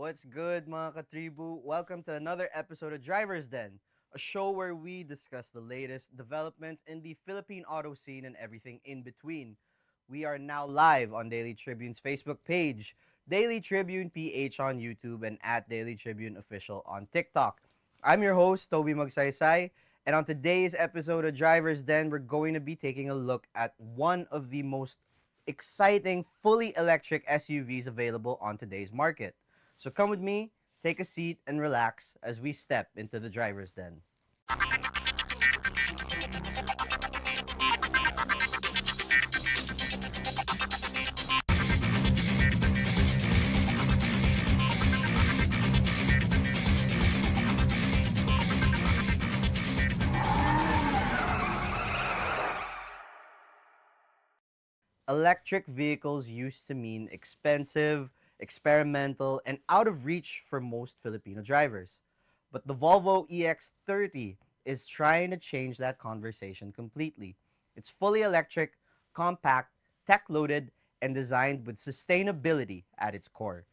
What's good, mga katribu? Welcome to another episode of Driver's Den, a show where we discuss the latest developments in the Philippine auto scene and everything in between. We are now live on Daily Tribune's Facebook page, Daily Tribune PH on YouTube, and at Daily Tribune Official on TikTok. I'm your host, Toby Magsaysay, and on today's episode of Driver's Den, we're going to be taking a look at one of the most exciting fully electric SUVs available on today's market. So come with me, take a seat, and relax as we step into the driver's den. Electric vehicles used to mean expensive, experimental, and out of reach for most Filipino drivers. But the Volvo EX30 is trying to change that conversation completely. It's fully electric, compact, tech loaded, and designed with sustainability at its core.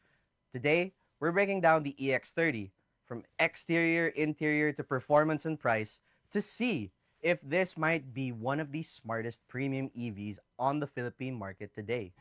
Today, we're breaking down the EX30 from exterior, interior to performance and price to see if this might be one of the smartest premium EVs on the Philippine market today.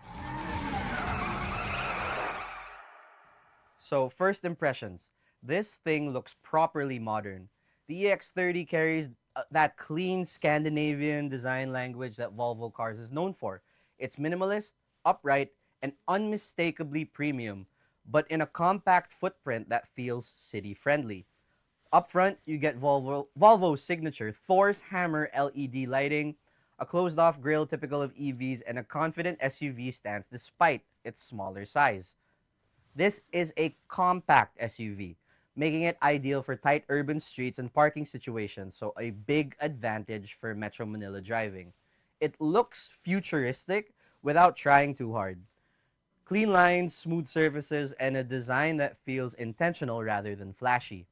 So, first impressions. This thing looks properly modern. The EX30 carries that clean Scandinavian design language that Volvo Cars is known for. It's minimalist, upright, and unmistakably premium, but in a compact footprint that feels city-friendly. Up front, you get Volvo's signature Thor's Hammer LED lighting, a closed-off grille typical of EVs, and a confident SUV stance despite its smaller size. This is a compact SUV, making it ideal for tight urban streets and parking situations, so a big advantage for Metro Manila driving. It looks futuristic without trying too hard. Clean lines, smooth surfaces, and a design that feels intentional rather than flashy.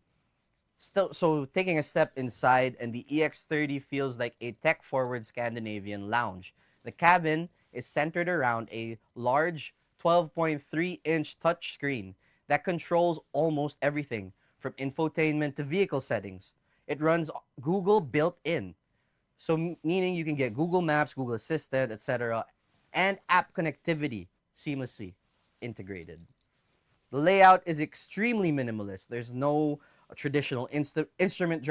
So taking a step inside, and the EX30 feels like a tech-forward Scandinavian lounge. The cabin is centered around a large 12.3-inch touchscreen that controls almost everything, from infotainment to vehicle settings. It runs Google built-in, so meaning you can get Google Maps, Google Assistant, etc., and app connectivity seamlessly integrated. The layout is extremely minimalist. There's no traditional instrument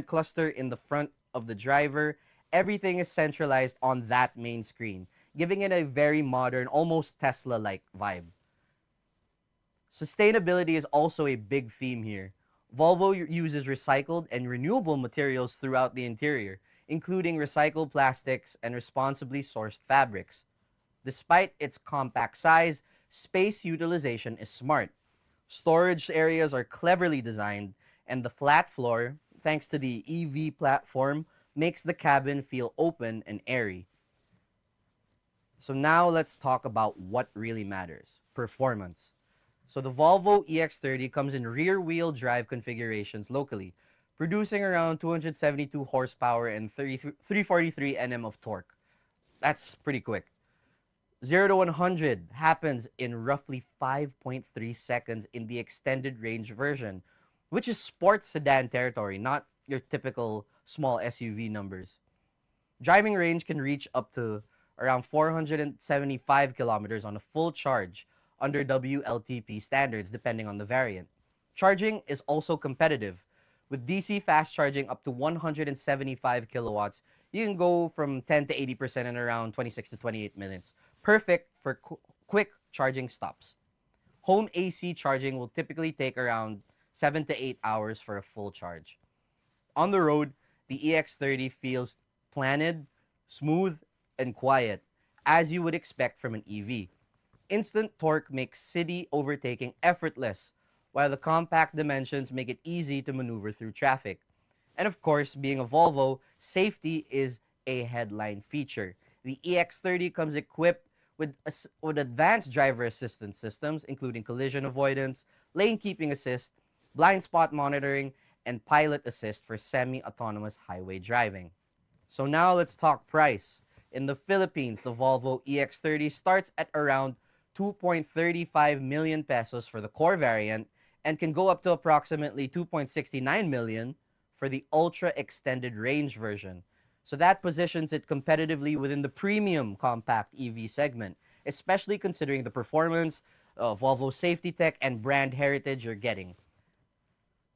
cluster in the front of the driver. Everything is centralized on that main screen, giving it a very modern, almost Tesla-like vibe. Sustainability is also a big theme here. Volvo uses recycled and renewable materials throughout the interior, including recycled plastics and responsibly sourced fabrics. Despite its compact size, space utilization is smart. Storage areas are cleverly designed, and the flat floor, thanks to the EV platform, makes the cabin feel open and airy. So now let's talk about what really matters, performance. So the Volvo EX30 comes in rear-wheel drive configurations locally, producing around 272 horsepower and 343 Nm of torque. That's pretty quick. 0 to 100 happens in roughly 5.3 seconds in the extended range version, which is sports sedan territory, not your typical small SUV numbers. Driving range can reach up to around 475 kilometers on a full charge under WLTP standards depending on the variant. Charging is also competitive. With DC fast charging up to 175 kilowatts, you can go from 10 to 80% in around 26 to 28 minutes. Perfect for quick charging stops. Home AC charging will typically take around 7 to 8 hours for a full charge. On the road, the EX30 feels planted, smooth, and quiet, as you would expect from an EV. Instant torque makes city overtaking effortless, while the compact dimensions make it easy to maneuver through traffic. And of course, being a Volvo, safety is a headline feature. The EX30 comes equipped with advanced driver assistance systems, including collision avoidance, lane keeping assist, blind spot monitoring, and pilot assist for semi-autonomous highway driving. So now let's talk price. In the Philippines, the Volvo EX30 starts at around 2.35 million pesos for the core variant and can go up to approximately 2.69 million for the ultra extended range version. So that positions it competitively within the premium compact EV segment, especially considering the performance, Volvo safety tech, and brand heritage you're getting.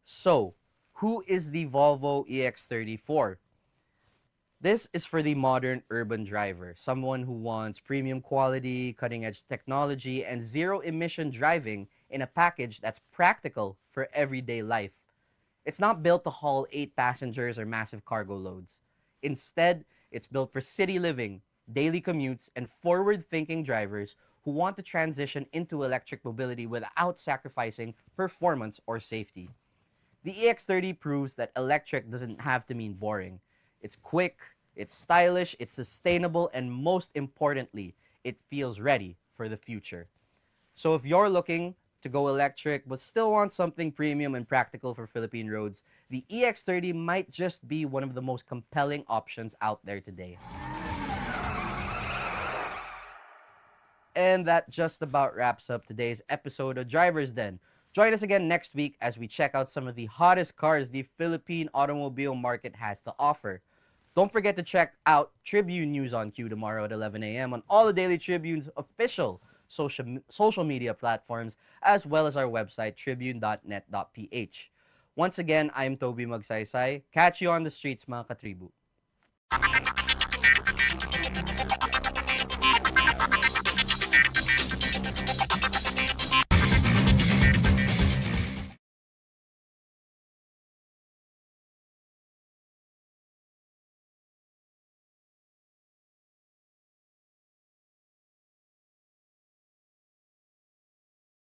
So, who is the Volvo EX30 for? This is for the modern urban driver, someone who wants premium quality, cutting-edge technology, and zero-emission driving in a package that's practical for everyday life. It's not built to haul 8 passengers or massive cargo loads. Instead, it's built for city living, daily commutes, and forward-thinking drivers who want to transition into electric mobility without sacrificing performance or safety. The EX30 proves that electric doesn't have to mean boring. It's quick, it's stylish, it's sustainable, and most importantly, it feels ready for the future. So if you're looking to go electric but still want something premium and practical for Philippine roads, the EX30 might just be one of the most compelling options out there today. And that just about wraps up today's episode of Driver's Den. Join us again next week as we check out some of the hottest cars the Philippine automobile market has to offer. Don't forget to check out Tribune News on Q tomorrow at 11 a.m. on all the Daily Tribune's official social media platforms, as well as our website, tribune.net.ph. Once again, I'm Toby Magsaysay. Catch you on the streets, mga katribu.